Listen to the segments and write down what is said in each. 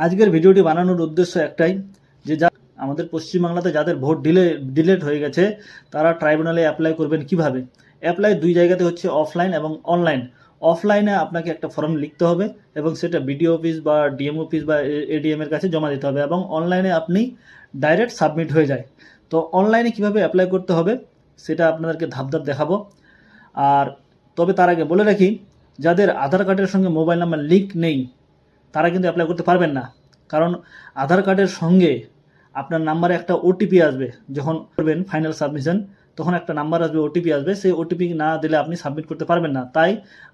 আজকের ভিডিওটি বানানোর উদ্দেশ্য একটাই যে আমাদের পশ্চিমবাংলাতে যাদের ভোট ডিলেট হয়ে গেছে তারা ট্রাইব্যুনালে অ্যাপ্লাই করবেন কিভাবে। অ্যাপ্লাই দুই জায়গাতে হচ্ছে, অফলাইন এবং অনলাইন। অফলাইনে আপনাকে একটা ফর্ম লিখতে হবে এবং সেটা বিডিও অফিস বা ডিএম অফিস বা এডিএম এর কাছে জমা দিতে হবে, এবং অনলাইনে আপনি ডাইরেক্ট সাবমিট হয়ে যায়। তো অনলাইনে কিভাবে অ্যাপ্লাই করতে হবে সেটা আপনাদেরকে ধাপ ধাপ দেখাবো। আর তবে তার আগে বলে রাখি, যাদের আধার কার্ডের সঙ্গে মোবাইল নাম্বার লিঙ্ক নেই তারা কিন্তু অ্যাপ্লাই করতে পারবেন না। কারণ আধার কার্ডের সঙ্গে আপনার নাম্বারে একটা ওটিপি আসবে, যখন করবেন ফাইনাল সাবমিশন তখন একটা নাম্বার আসবে, ওটিপি আসবে, সেই ওটিপি না দিলে আপনি সাবমিট করতে পারবেন না। তাই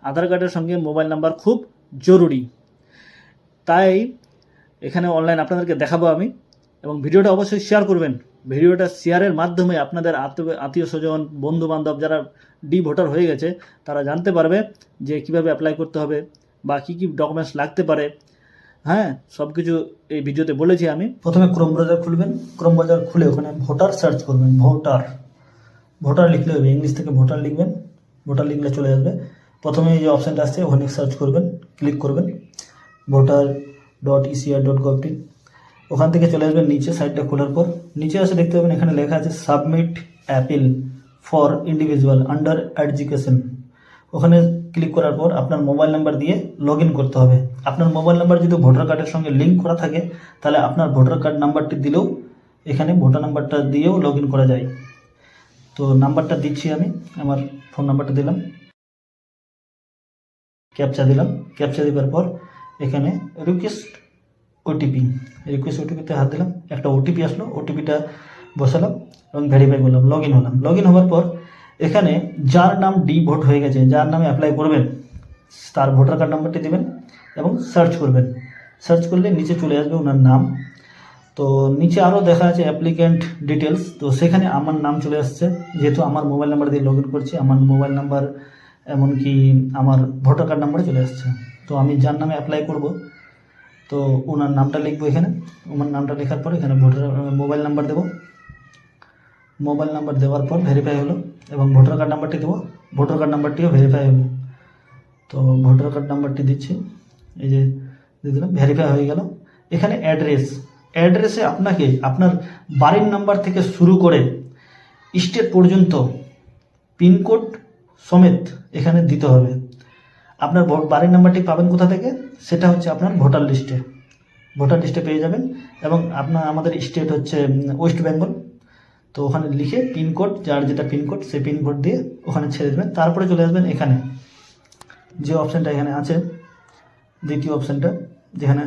আধার কার্ডের সঙ্গে মোবাইল নাম্বার খুব জরুরি। তাই এখানে অনলাইন আপনাদেরকে দেখাবো আমি, এবং ভিডিওটা অবশ্যই শেয়ার করবেন। ভিডিওটা শেয়ারের মাধ্যমে আপনাদের আত্মীয় স্বজন, বন্ধু বান্ধব যারা ভোটার হয়ে গেছে তারা জানতে পারবে যে কিভাবে অ্যাপ্লাই করতে হবে বা কী কী ডকুমেন্টস লাগতে পারে। হ্যাঁ, সব কিছু এই ভিডিওতে বলেছি আমি। প্রথমে ক্রোম ব্রাউজার খুলবেন। ক্রোম ব্রাউজার খুলে ওখানে ভোটার সার্চ করবেন। ভোটার লিখলে হবে, ইংলিশ থেকে ভোটার লিখবেন। ভোটার লিখলে চলে আসবে। প্রথমে এই যে অপশানটা আসছে ওখানে সার্চ করবেন, ক্লিক করবেন voter.ecr.gov. ওখান থেকে চলে আসবেন নিচে, সাইডটা খোলার পর নিচে আসে দেখতে পাবেন এখানে লেখা আছে submit appeal for individual under education. ওখানে ক্লিক করার পর আপনার মোবাইল নাম্বার দিয়ে লগ ইন করতে হবে। আপনার মোবাইল নাম্বার যদি ভোটার কার্ডের সঙ্গে লিঙ্ক করা থাকে তাহলে আপনার ভোটার কার্ড নাম্বারটি দিলেও এখানে ভোটার নাম্বারটা দিয়েও লগ ইন করা যায়। তো নাম্বারটা দিচ্ছি আমি, আমার ফোন নাম্বারটা দিলাম, ক্যাপচা দিলাম। ক্যাপচা দেওয়ার পর এখানে রিকোয়েস্ট ওটিপিতে হাত দিলাম, একটা ওটিপি আসলো, ওটিপিটা বসালাম এবং ভেরিফাই করলাম, লগ ইন হলাম। লগ ইন হওয়ার পর এখানে যার নাম ভোট হয়ে গেছে, যার নামে অ্যাপ্লাই করবেন তার ভোটার কার্ড নাম্বারটি দেবেন এবং সার্চ করবেন। সার্চ করলে নিচে চলে আসবে ওনার নাম। তো নিচে আরও দেখা আছে অ্যাপ্লিক্যান্ট ডিটেলস, তো সেখানে আমার নাম চলে আসছে। যেহেতু আমার মোবাইল নাম্বার দিয়ে লগ ইন করছি, আমার মোবাইল নাম্বার এমনকি আমার ভোটার কার্ড নাম্বারে চলে আসছে। তো আমি যার নামে অ্যাপ্লাই করব তো ওনার নামটা লিখবো এখানে। ওনার নামটা লেখার পর এখানে মোবাইল নাম্বার দেবো। মোবাইল নাম্বার দেওয়ার পর ভেরিফাই হলো এবং ভোটার কার্ড নাম্বারটি দেবো। ভোটার কার্ড নাম্বারটিও ভেরিফাই হবে। তো ভোটার কার্ড নাম্বারটি দিচ্ছি, এই যে দিয়ে দিলাম, ভেরিফাই হয়ে গেল। এখানে অ্যাড্রেসে আপনাকে আপনার বাড়ির নাম্বার থেকে শুরু করে স্টেট পর্যন্ত পিনকোড সমেত এখানে দিতে হবে। আপনার বাড়ির নাম্বারটি পাবেন কোথা থেকে, সেটা হচ্ছে আপনার ভোটার লিস্টে পেয়ে যাবেন। এবং আমাদের স্টেট হচ্ছে ওয়েস্ট বেঙ্গল। তো ওখানে লিখে পিনকোড, যার যেটা পিনকোড সেই পিনকোড দিয়ে ওখানে ছেড়ে দেবেন। তারপরে চলে আসবেন এখানে যে অপশানটা এখানে আছে, দ্বিতীয় অপশানটা যেখানে